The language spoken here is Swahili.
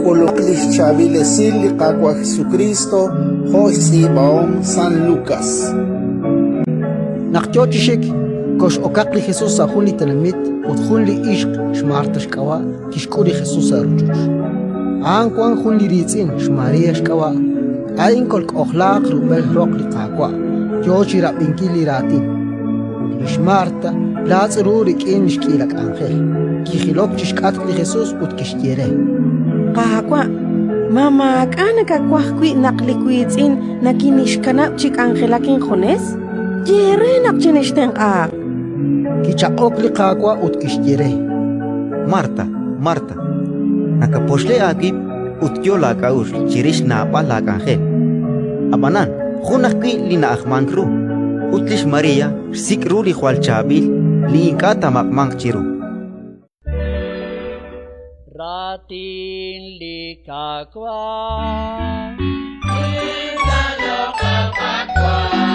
Coloclis chavilesil qaqua Jesucristo José Baom San Lucas. Naqchochishik kosh okaqli Jesús sajuli tanamit utjunli ishq shmartash kawa kishkuri Jesús aruchuch. Anquan junli ritzin shmaria shkawa ain kolk okhlaq rubel roqli qaqwa yochi rabinkili ratin. Shmarta lats rurik in shkilak angel kijilok chishkatli Jesús utkishtiere. Qaqwa mama kana kakwahkui naqlikuitzin nakinishkanap chik angelakin jones yere naqchinishten qaq Kichaqokli qaqwa utkishtiere. Marta, nakaposhle akip utyo lakaush chirish napa lakangel. Abanan, junaki lina akmankru. Utlish Maria, sikru li hual chabil, li inkata makmang chiru. Ratin likakwa, Indalo kakakwa.